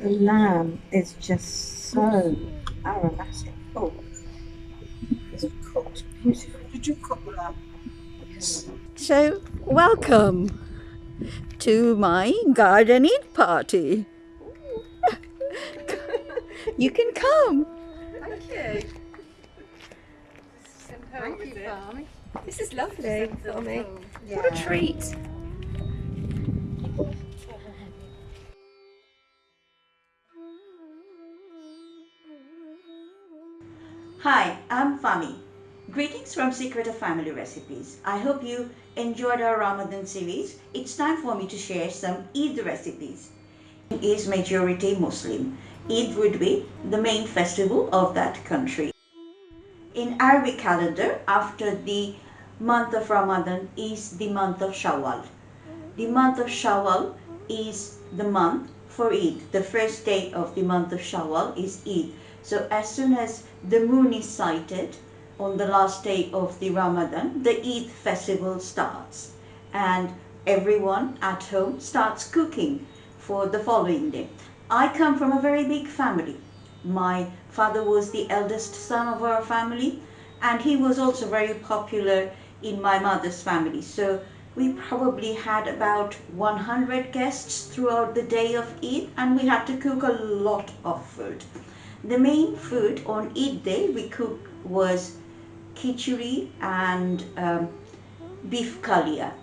The lamb is just so aromatic. Oh, it's cooked beautifully. Did you cook the lamb? Yes. So, welcome to my gardening party. You can come. Thank you. Thank you, Farmy. This is lovely, Farmy. What a treat. Hi, I'm Fami. Greetings from Secret of Family Recipes. I hope you enjoyed our Ramadan series. It's time for me to share some Eid recipes. Is majority Muslim. Eid would be the main festival of that country. In Arabic calendar, after the month of Ramadan is the month of Shawwal. The month of Shawwal is the month for Eid. The first day of the month of Shawwal is Eid. So as soon as the moon is sighted on the last day of the Ramadan, the Eid festival starts. And everyone at home starts cooking for the following day. I come from a very big family. My father was the eldest son of our family, and he was also very popular in my mother's family. So we probably had about 100 guests throughout the day of Eid, and we had to cook a lot of food. The main food on Eid day we cooked was khichdi and beef kalia.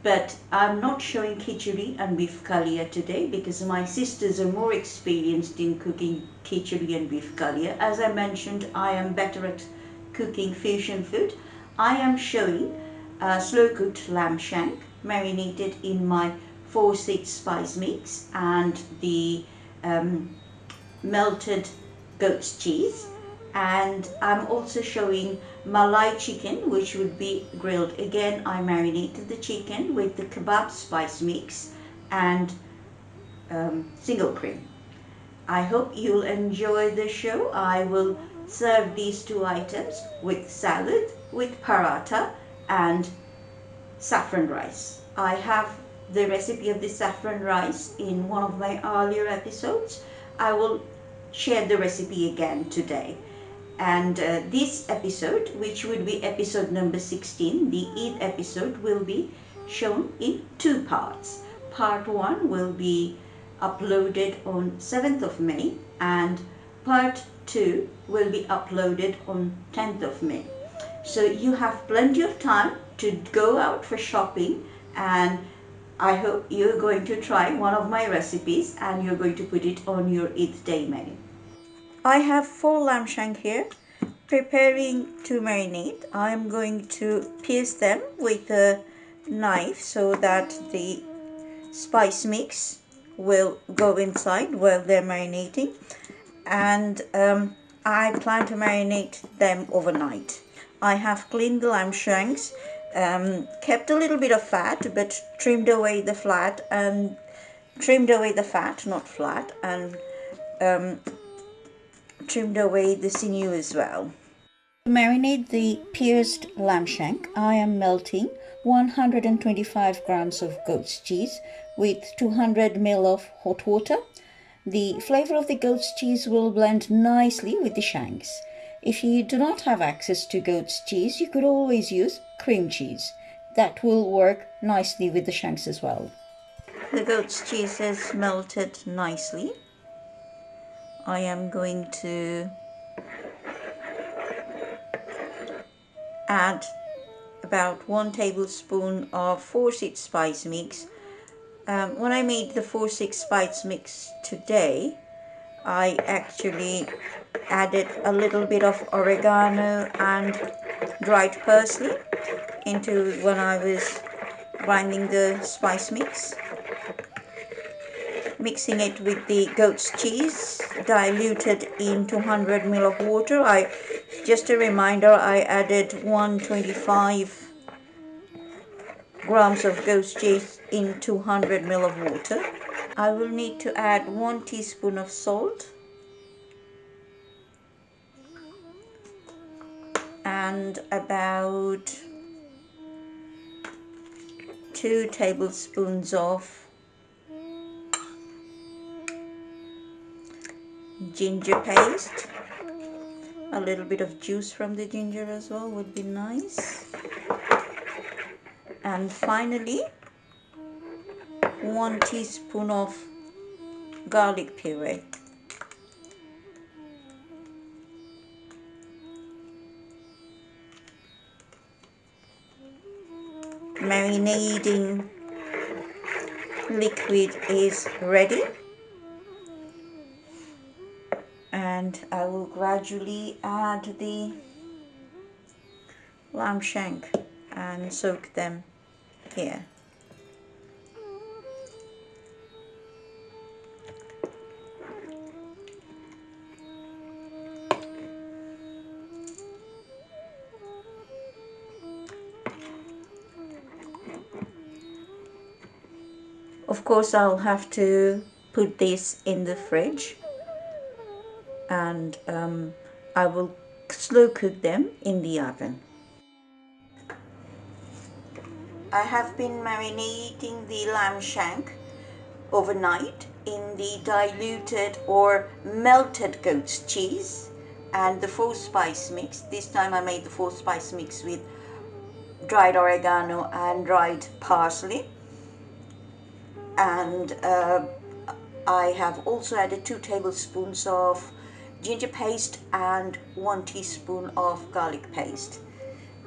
But I'm not showing khichdi and beef kalia today because my sisters are more experienced in cooking khichdi and beef kalia. As I mentioned, I am better at cooking fusion food. I am showing slow cooked lamb shank marinated in my 4-6 spice mix and the melted goat's cheese, and I'm also showing malai chicken, which would be grilled. Again, I marinated the chicken with the kebab spice mix and single cream. I hope you'll enjoy the show. I will serve these two items with salad, with paratha and saffron rice. I have the recipe of the saffron rice in one of my earlier episodes. I will share the recipe again today. And this episode, which would be episode number 16, the Eid episode, will be shown in two parts. Part 1 will be uploaded on 7th of May, and part 2 will be uploaded on 10th of May. So you have plenty of time to go out for shopping, and I hope you're going to try one of my recipes and you're going to put it on your Eid day menu. I have 4 lamb shank here. Preparing to marinate, I am going to pierce them with a knife so that the spice mix will go inside while they're marinating, and I plan to marinate them overnight. I have cleaned the lamb shanks, kept a little bit of fat, but trimmed away the fat, not flat, and trimmed away the sinew as well. To marinate the pierced lamb shank, I am melting 125 grams of goat's cheese with 200 ml of hot water. The flavor of the goat's cheese will blend nicely with the shanks. If you do not have access to goat's cheese, you could always use cream cheese. That will work nicely with the shanks as well. The goat's cheese has melted nicely. I am going to add about 1 tablespoon of 4-6 spice mix. When I made the 4-6 spice mix today, I actually added a little bit of oregano and dried parsley into when I was grinding the spice mix. Mixing it with the goat's cheese diluted in 200 ml of water. Just a reminder, I added 125 grams of goat's cheese in 200 ml of water. I will need to add 1 teaspoon of salt and about 2 tablespoons of ginger paste. A little bit of juice from the ginger as well would be nice. And finally, 1 teaspoon of garlic puree. Marinating liquid is ready, and I will gradually add the lamb shank and soak them here. Of course, I'll have to put this in the fridge, and I will slow cook them in the oven. I have been marinating the lamb shank overnight in the diluted or melted goat's cheese and the 4-spice mix. This time I made the 4-spice mix with dried oregano and dried parsley. And I have also added 2 tablespoons of ginger paste and 1 teaspoon of garlic paste.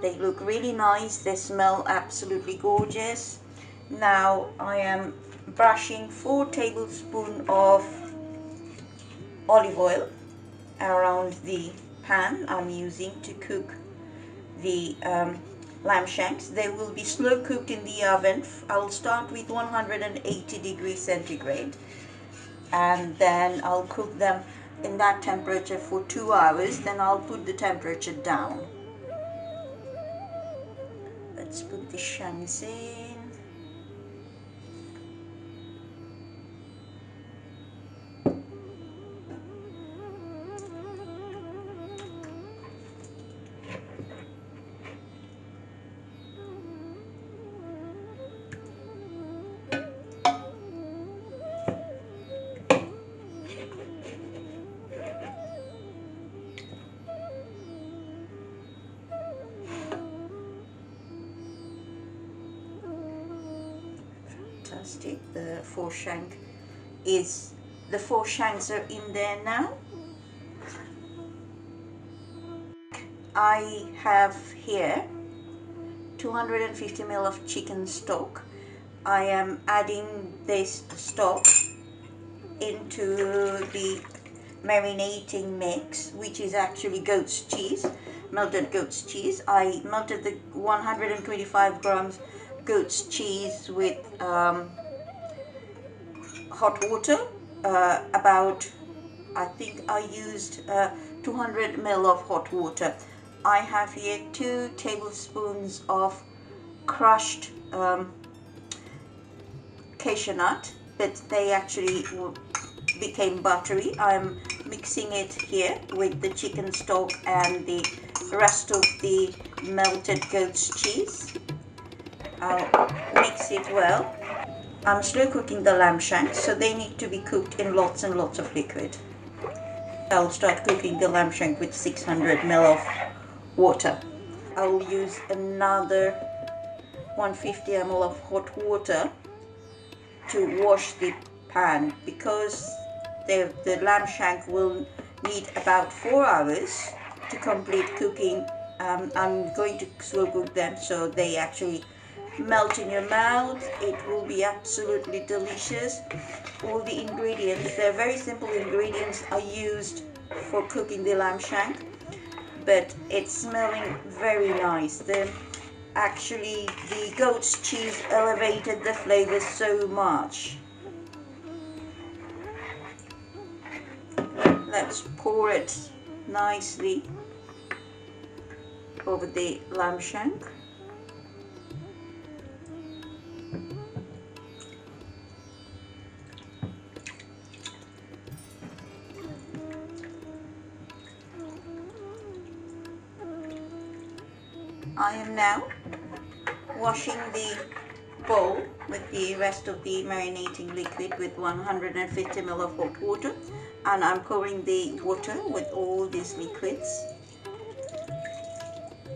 They look really nice, they smell absolutely gorgeous. Now I am brushing 4 tablespoons of olive oil around the pan I'm using to cook the lamb shanks. They will be slow cooked in the oven. I'll start with 180 degrees centigrade, and then I'll cook them in that temperature for 2 hours. Then I'll put the temperature down. Let's put the shanks in. Fantastic. The 4 shanks are in there now. I have here 250 ml of chicken stock. I am adding this stock into the marinating mix, which is actually goat's cheese, melted goat's cheese. I melted the 125 grams goat's cheese with hot water. I think I used 200 ml of hot water. I have here 2 tablespoons of crushed cashew nut, but they actually became buttery. I'm mixing it here with the chicken stock and the rest of the melted goat's cheese. I'll mix it well. I'm slow cooking the lamb shanks, so they need to be cooked in lots and lots of liquid. I'll start cooking the lamb shank with 600 ml of water. I'll use another 150 ml of hot water to wash the pan, because the lamb shank will need about 4 hours to complete cooking. I'm going to slow cook them so they actually melt in your mouth. It will be absolutely delicious. All the ingredients, they're very simple ingredients, are used for cooking the lamb shank, but it's smelling very nice. Actually, the goat's cheese elevated the flavor so much. Let's pour it nicely over the lamb shank. I am now washing the bowl with the rest of the marinating liquid with 150 ml of hot water, and I'm pouring the water with all these liquids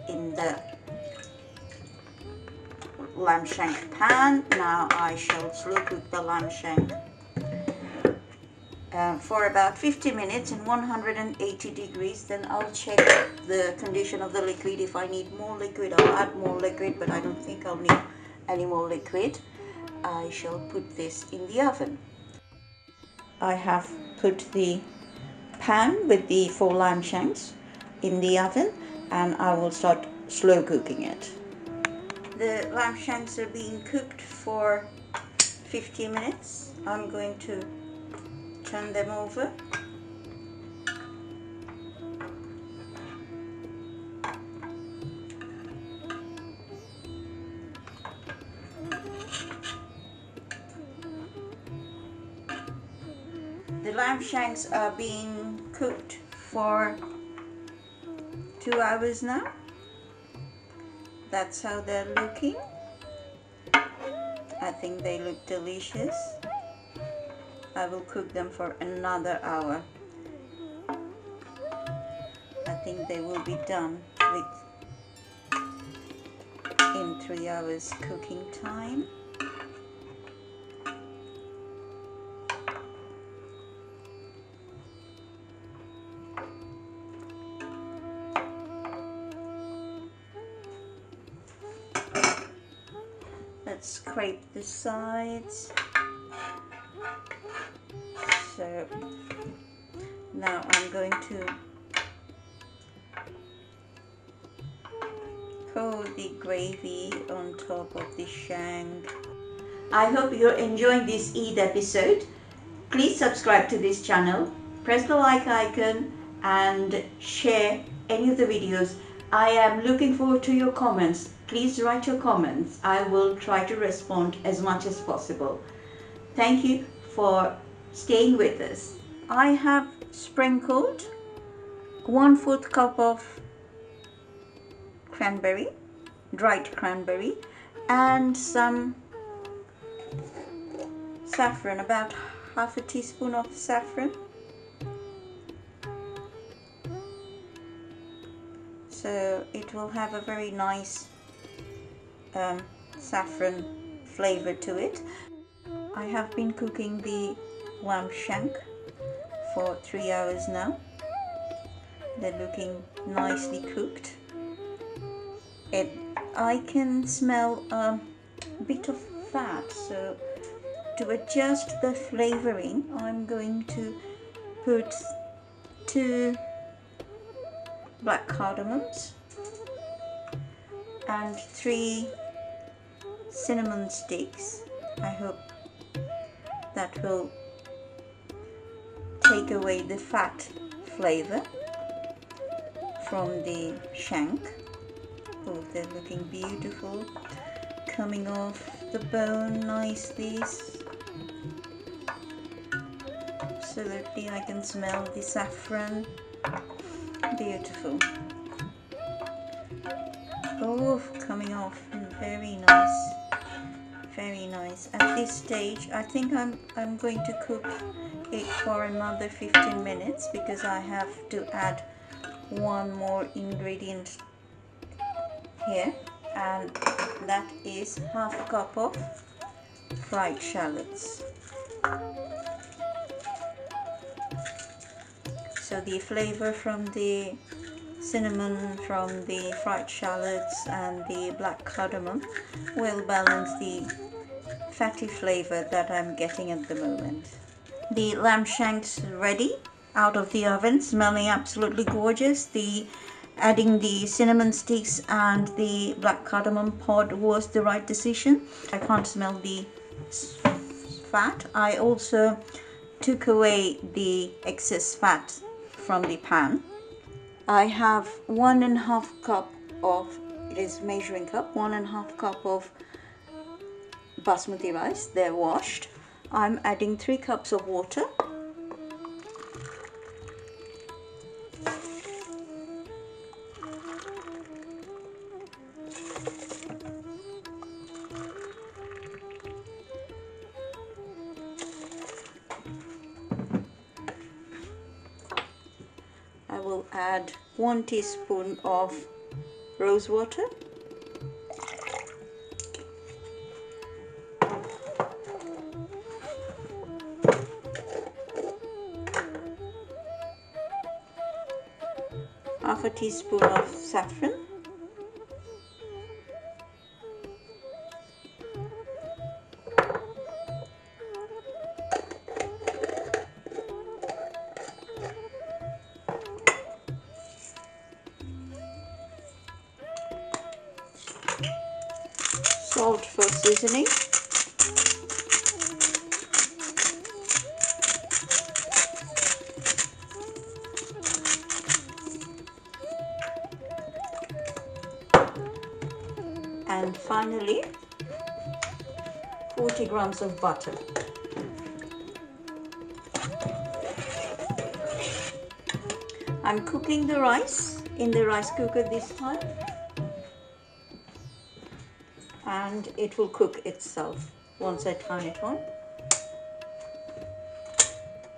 in the lamb shank pan. Now I shall slow cook the lamb shank for about 50 minutes in 180 degrees. Then I'll check the condition of the liquid. If I need more liquid, I'll add more liquid, but I don't think I'll need any more liquid. I shall put this in the oven. I have put the pan with the 4 lamb shanks in the oven, and I will start slow cooking it. The lamb shanks are being cooked for 50 minutes. I'm going to turn them over. The lamb shanks are being cooked for 2 hours now. That's how they're looking. I think they look delicious. I will cook them for another hour. I think they will be done in 3 hours cooking time. Let's scrape the sides. So now I'm going to pour the gravy on top of the shank. I hope you're enjoying this Eid episode. Please subscribe to this channel, press the like icon and share any of the videos. I am looking forward to your comments. Please write your comments. I will try to respond as much as possible. Thank you for staying with us. I have sprinkled 1/4 cup of cranberry, dried cranberry, and some saffron, about half a teaspoon of saffron. So it will have a very nice saffron flavor to it. I have been cooking the lamb shank for 3 hours now. They're looking nicely cooked. I can smell a bit of fat, so to adjust the flavoring, I'm going to put 2 black cardamoms and 3 cinnamon sticks. I hope that will take away the fat flavor from the shank. Oh, they're looking beautiful, coming off the bone nicely. Absolutely, I can smell the saffron. Beautiful. Oh, coming off, very nice, very nice. At this stage, I think I'm going to cook it for another 15 minutes because I have to add one more ingredient here, and that is half a cup of fried shallots. So the flavor from the cinnamon, from the fried shallots and the black cardamom will balance the fatty flavor that I'm getting at the moment. The lamb shanks ready out of the oven, smelling absolutely gorgeous. Adding the cinnamon sticks and the black cardamom pod was the right decision. I can't smell the fat. I also took away the excess fat from the pan. I have 1.5 cup of, it is measuring cup, 1.5 cup of basmati rice. They're washed. I'm adding 3 cups of water. will add 1 teaspoon of rose water. Half a teaspoon of saffron. Salt for seasoning. And finally, 40 grams of butter. I'm cooking the rice in the rice cooker this time, and it will cook itself once I turn it on.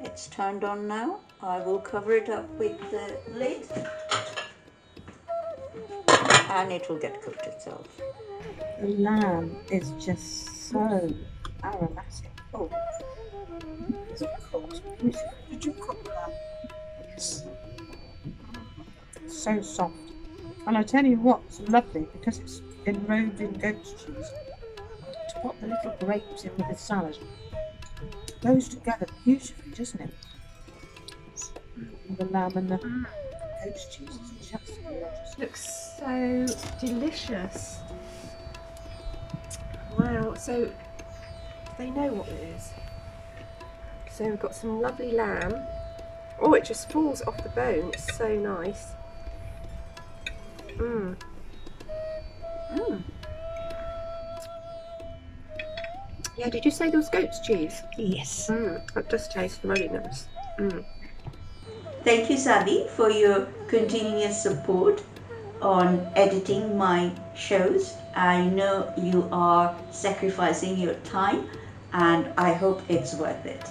It's turned on now. I will cover it up with the lid and it will get cooked itself. The lamb is just so aromatic. Oh, it's cooked beautifully. Did you cook the lamb? Yes. It's so soft. And I tell you what's lovely, because it's enrobed in goat's cheese, to put the little grapes in with the salad. It goes together beautifully, doesn't it? The lamb and the goat's cheese is just gorgeous. Looks so delicious. Wow, so they know what it is. So we've got some lovely lamb. Oh, it just falls off the bone. It's so nice. Mmm. Mmm. Yeah, did you say there was goat's cheese? Yes. That does taste really nice. Thank you, Sabi, for your continuous support on editing my shows. I know you are sacrificing your time and I hope it's worth it.